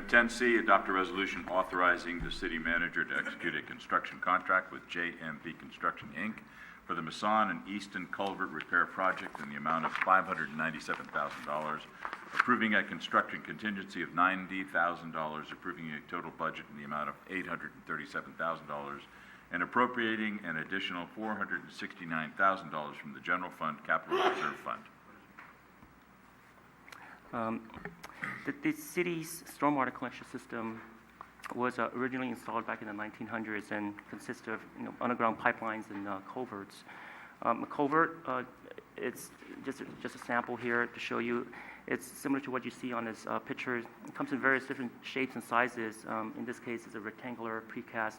Item 10C, adopt a resolution authorizing the city manager to execute a construction contract with JMP Construction, Inc. for the Masson and Easton Culvert Repair Project in the amount of $597,000, approving a construction contingency of $90,000, approving a total budget in the amount of $837,000, and appropriating an additional $469,000 from the General Fund Capital Reserve Fund. The city's stormwater collection system was originally installed back in the 1900s and consists of underground pipelines and culverts. A culvert, it's just a sample here to show you. It's similar to what you see on this picture. It comes in various different shapes and sizes. In this case, it's a rectangular precast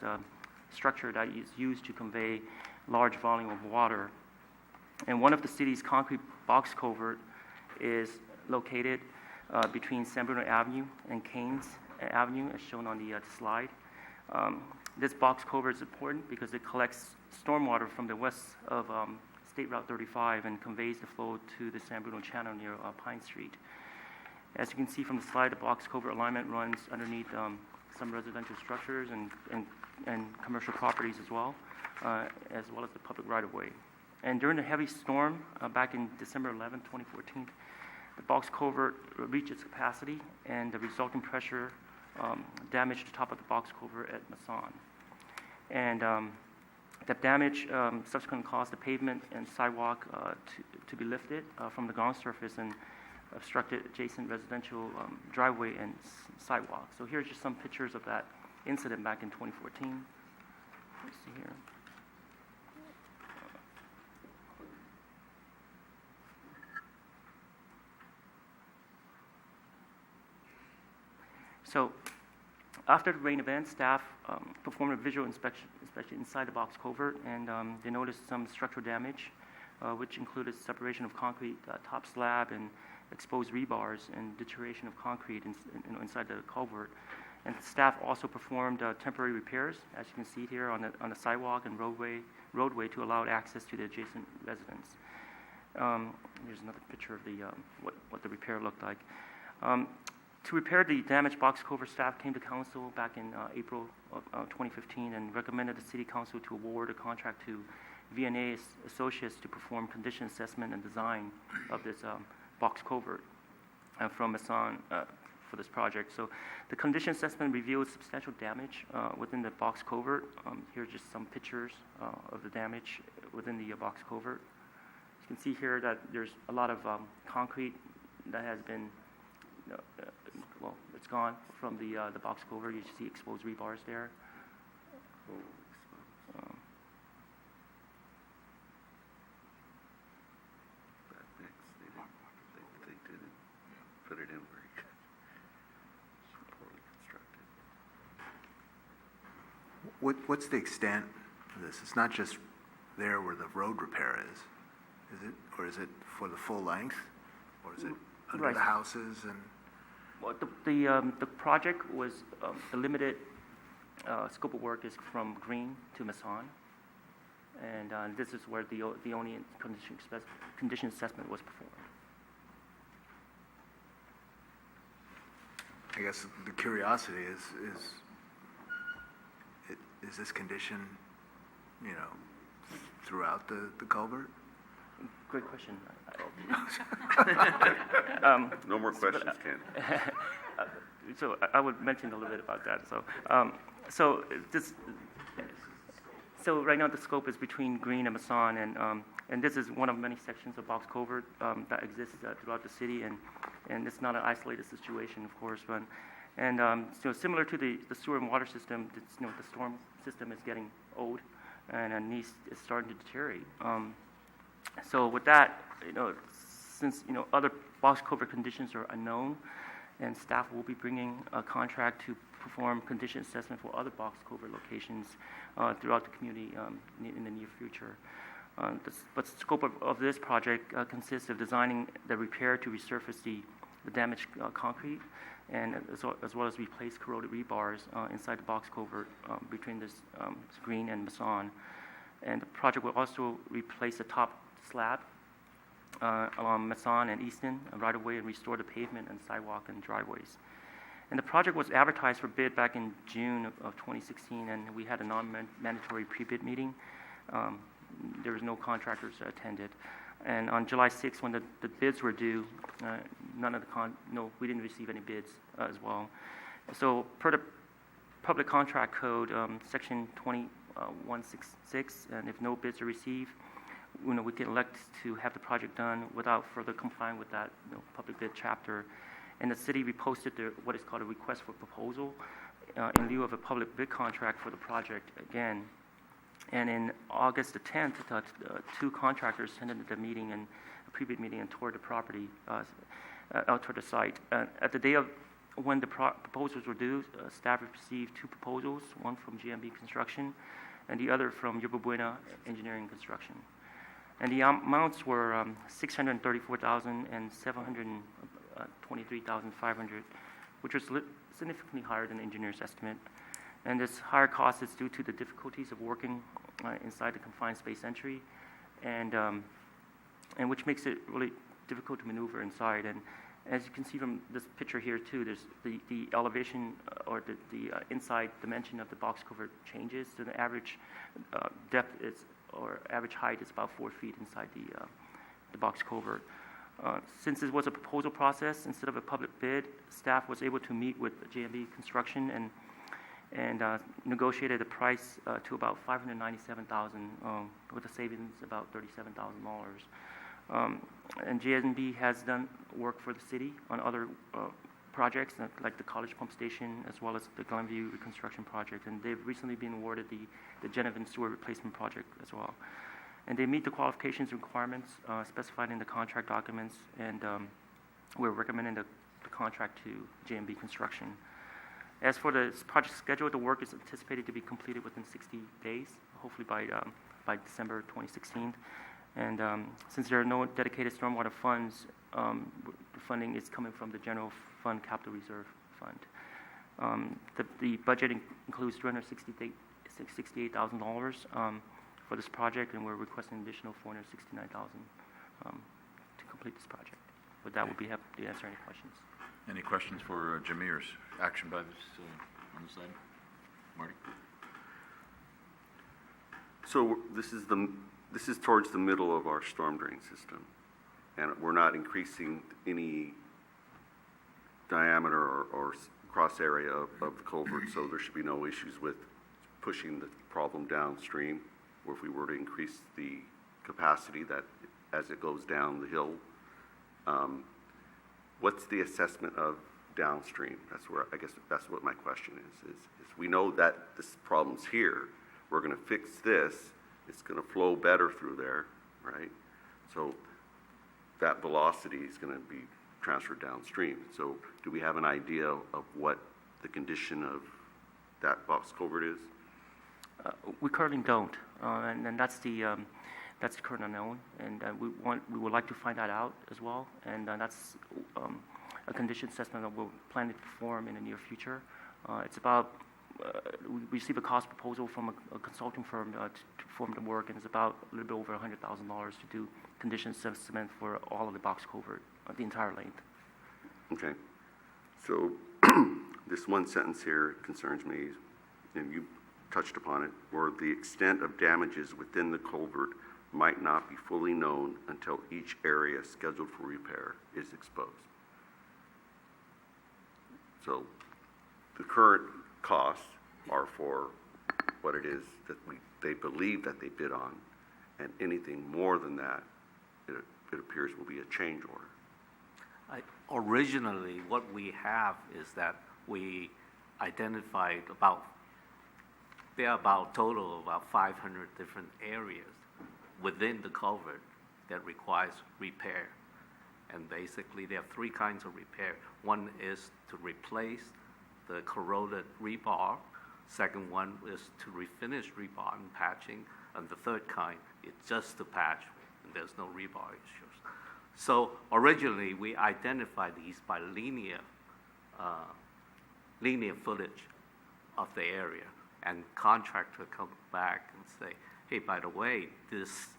structure that is used to convey large volume of water. And one of the city's concrete box culvert is located between San Bruno Avenue and Keynes Avenue, as shown on the slide. This box culvert is important because it collects stormwater from the west of State Route 35 and conveys the flow to the San Bruno Channel near Pine Street. As you can see from the slide, the box culvert alignment runs underneath some residential structures and commercial properties as well as the public right-of-way. And during the heavy storm back in December 11, 2014, the box culvert reached its capacity, and the resulting pressure damaged the top of the box culvert at Masson. And that damage subsequently caused the pavement and sidewalk to be lifted from the ground surface and obstructed adjacent residential driveway and sidewalk. So here's just some pictures of that incident back in 2014. Let's see here. So after the rain event, staff performed a visual inspection inside the box culvert, and they noticed some structural damage, which included separation of concrete top slab and exposed rebars and deterioration of concrete inside the culvert. And staff also performed temporary repairs, as you can see here, on the sidewalk and roadway to allow access to the adjacent residents. Here's another picture of the what the repair looked like. To repair the damaged box culvert, staff came to council back in April of 2015 and recommended the city council to award a contract to V&A Associates to perform condition assessment and design of this box culvert from Masson for this project. So the condition assessment revealed substantial damage within the box culvert. Here are just some pictures of the damage within the box culvert. You can see here that there's a lot of concrete that has been well, it's gone from the box culvert. You see exposed rebars there. They didn't put it in very good. It's poorly constructed. What's the extent of this? It's not just there where the road repair is it? Or is it for the full length? Or is it under the houses and? Well, the project was the limited scope of work is from Green to Masson, and this is where the only condition assessment was performed. I guess the curiosity is this condition, throughout the culvert? Great question. No more questions, Ken. So I would mention a little bit about that. So right now the scope is between Green and Masson, and this is one of many sections of box culvert that exists throughout the city, and it's not an isolated situation, of course, but so similar to the sewer and water system, the storm system is getting old and is starting to deteriorate. So with that, since other box culvert conditions are unknown, and staff will be bringing a contract to perform condition assessment for other box culvert locations throughout the community in the near future. But the scope of this project consists of designing the repair to resurface the damaged concrete, and as well as replace corroded rebars inside the box culvert between this Green and Masson. And the project will also replace the top slab along Masson and Easton right away and restore the pavement and sidewalk and driveways. And the project was advertised for bid back in June of 2016, and we had a non-mandatory pre-bid meeting. There was no contractors that attended. And on July 6th, when the bids were due, we didn't receive any bids as well. So per the Public Contract Code, Section 20166, and if no bids are received, we can elect to have the project done without further complying with that public bid chapter. And the city reposted what is called a request for proposal in lieu of a public bid contract for the project again. And in August the 10th, two contractors attended the meeting and a pre-bid meeting and toured the property, toured the site. At the day of when the proposals were due, staff received two proposals, one from GMB Construction and the other from Yerba Buena Engineering Construction. And the amounts were $634,000 and $723,500, which was significantly higher than the engineer's estimate. And this higher cost is due to the difficulties of working inside the confined space entry, and which makes it really difficult to maneuver inside. And as you can see from this picture here too, there's the elevation or the inside dimension of the box culvert changes. So the average depth or average height is about 4 feet inside the box culvert. Since it was a proposal process instead of a public bid, staff was able to meet with JMB Construction and negotiated a price to about $597,000 with a savings about $37,000. And JMB has done work for the city on other projects like the College Pump Station as well as the Glenview Reconstruction Project, and they've recently been awarded the Genevan Sewer Replacement Project as well. And they meet the qualifications and requirements specified in the contract documents, and we're recommending the contract to JMB Construction. As for the project schedule, the work is anticipated to be completed within 60 days, hopefully by December 2016. And since there are no dedicated stormwater funds, the funding is coming from the General Fund Capital Reserve Fund. The budget includes $368,000 for this project, and we're requesting an additional $469,000 to complete this project. But that would be happy to answer any questions. Any questions for Jimmy or action by this on this item? Marty? So this is towards the middle of our storm drain system, and we're not increasing any diameter or cross area of the culvert, so there should be no issues with pushing the problem downstream, or if we were to increase the capacity that as it goes down the hill. What's the assessment of downstream? That's where, I guess that's what my question is we know that this problem's here, we're gonna fix this, it's gonna flow better through there, right? So that velocity is gonna be transferred downstream. So do we have an idea of what the condition of that box culvert is? We currently don't, and that's the current unknown, and we would like to find that out as well, and that's a condition assessment that we're planning to perform in the near future. It's about we received a cost proposal from a consulting firm to perform the work, and it's about a little bit over $100,000 to do condition assessment for all of the box culvert, the entire length. Okay, so this one sentence here concerns me, and you touched upon it, where the extent of damages within the culvert might not be fully known until each area scheduled for repair is exposed. So the current costs are for what it is that they believe that they bid on, and anything more than that, it appears will be a change order. Originally, what we have is that we identified there are about total of about 500 different areas within the culvert that requires repair. And basically, there are three kinds of repair. One is to replace the corroded rebar. Second one is to refinish rebar and patching. And the third kind is just to patch, and there's no rebar issues. So originally, we identified these by linear footage of the area. And contractor come back and say, hey, by the way, this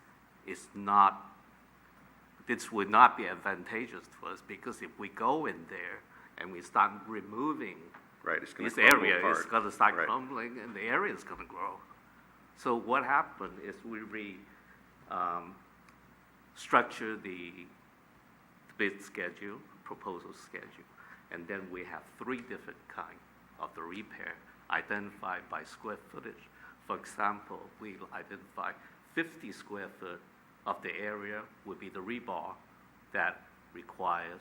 would not be advantageous to us, because if we go in there, and we start removing Right, it's gonna this crumble area, apart. it's gonna start Right. crumbling, and the area is gonna grow. So what happened is we structure the bid schedule, proposal schedule, and then we have 3 different kind of the repair identified by square footage. For example, we identify 50 square foot of the area would be the rebar that requires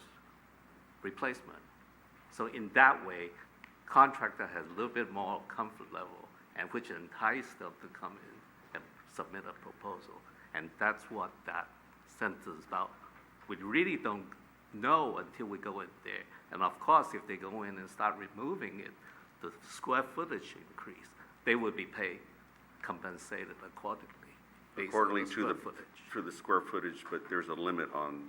replacement. So in that way, contractor has a little bit more comfort level, and which entice them to come in and submit a proposal. And that's what that sentence is about. We really don't know until we go in there. And of course, if they go in and start removing it, the square footage increase, they will be paid, compensated accordingly. based on Accordingly the to square the, footage. to the square footage, but there's a limit on,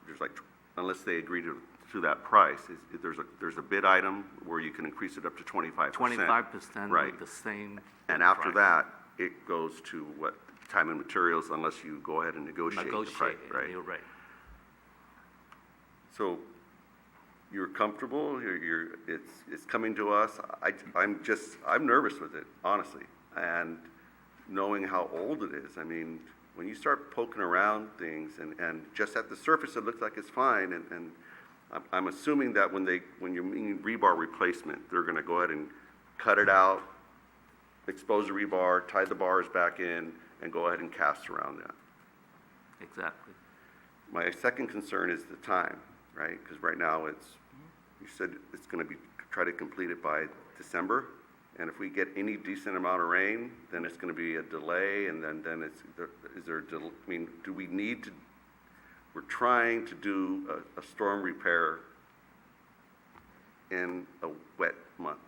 there's like, unless they agree to that price, there's a bid item where you can increase it up to 25%. 25% Right. with the same. And after price. that, it goes to what, time and materials, unless you go ahead and negotiate the price, Negotiate a right? new rate. So you're comfortable, it's coming to us. I'm nervous with it, honestly. And knowing how old it is, I mean, when you start poking around things and just at the surface, it looks like it's fine. And I'm assuming that when you're meaning rebar replacement, they're gonna go ahead and cut it out, expose the rebar, tie the bars back in, and go ahead and cast around that. Exactly. My second concern is the time, right? Because right now you said it's going to be, try to complete it by December. And if we get any decent amount of rain, then it's going to be a delay. And then I mean, do we need to, we're trying to do a storm repair in a wet month.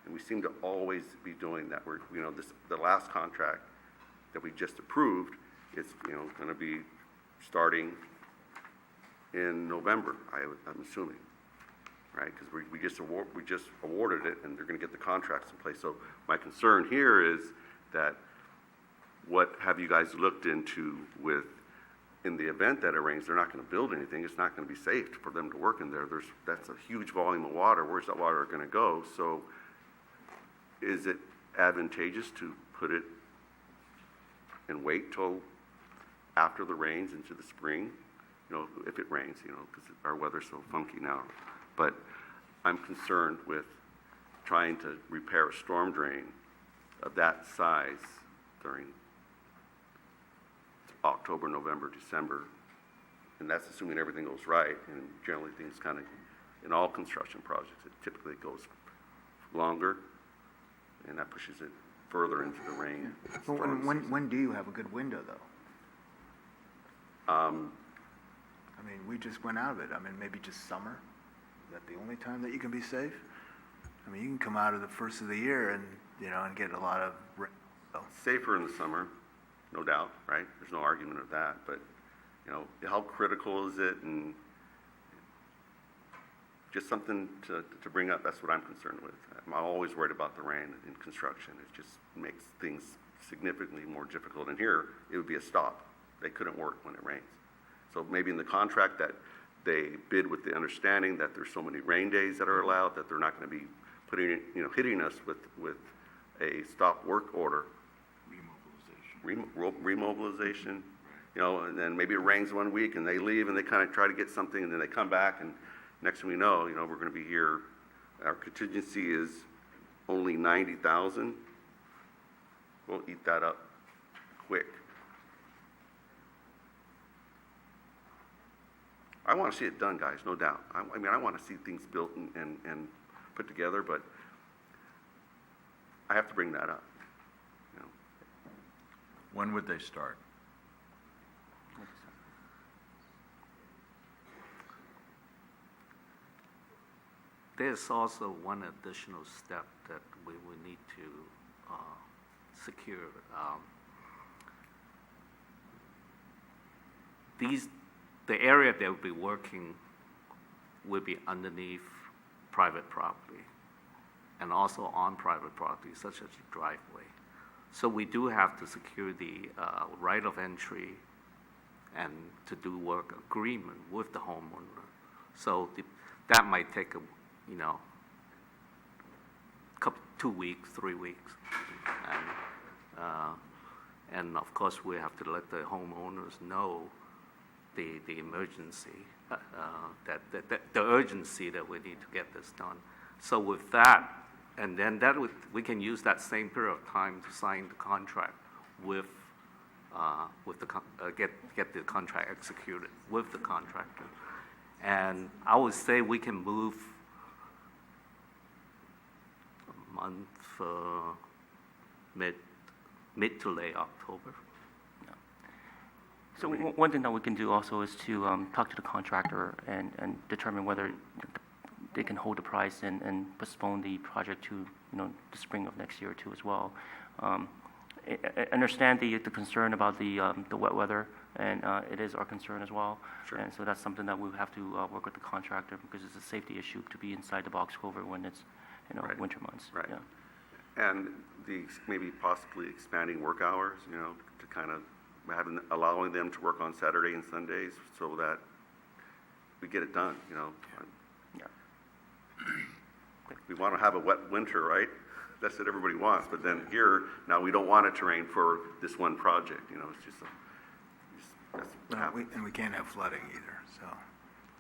And we seem to always be doing that. The last contract that we just approved is, going to be starting in November, I'm assuming, right? Because we just awarded it, and they're going to get the contracts in place. So my concern here is that what have you guys looked into with, in the event that it rains, they're not going to build anything. It's not going to be safe for them to work in there. That's a huge volume of water. Where's that water going to go? So is it advantageous to put it and wait till after the rains into the spring? If it rains, because our weather's so funky now. But I'm concerned with trying to repair a storm drain of that size during October, November, December. And that's assuming everything goes right. And generally things kind of, in all construction projects, it typically goes longer, and that pushes it further into the rain. Well, when do you have a good window, though? I mean, we just went out of it. I mean, maybe just summer? Is that the only time that you can be safe? I mean, you can come out of the first of the year and, and get a lot of rain. So. Safer in the summer, no doubt, right? There's no argument of that. But, how critical is it? And just something to bring up. That's what I'm concerned with. I'm always worried about the rain in construction. It just makes things significantly more difficult. And here, it would be a stop. They couldn't work when it rains. So maybe in the contract that they bid with the understanding that there's so many rain days that are allowed, that they're not going to be putting, hitting us with a stop work order. Remobilization. And then maybe it rains one week and they leave and they kind of try to get something and then they come back and next thing we know, we're going to be here. Our contingency is only 90,000. We'll eat that up quick. I want to see it done, guys, no doubt. I mean, I want to see things built and put together, but I have to bring that up. When would they start? There's also one additional step that we will need to secure. The area they will be working will be underneath private property and also on private property, such as the driveway. So we do have to secure the right of entry and to do work agreement with the homeowner So that might take, 2 weeks, 3 weeks. And of course, we have to let the homeowners know the emergency, the urgency that we need to get this done. So with that, and then we can use that same period of time to sign the contract get the contract executed with the contractor. And I would say we can move a month, mid to late October. So one thing that we can do also is to talk to the contractor and determine whether they can hold the price and postpone the project to, the spring of next year too as well. I understand the concern about the wet weather, and it is our concern as well. Sure. And so that's something that we have to work with the contractor, because it's a safety issue to be inside the box culvert when it's, Right. winter months. Right. Yeah. And maybe possibly expanding work hours, to kind of allowing them to work on Saturday and Sundays so that we get it done, Yeah. We want to have a wet winter, right? That's what everybody wants, but then here, now we don't want it to rain for this one project, it's just, that's what happens. And we can't have flooding either, so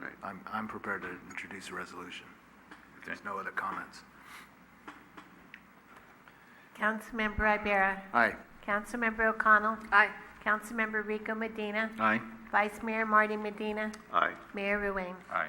Right. I'm prepared to introduce a resolution. If there's no other comments. Councilmember Ibera. Aye. Councilmember O'Connell. Aye. Councilmember Rico Medina. Aye. Vice Mayor Marty Medina. Aye. Mayor Ruane. Aye.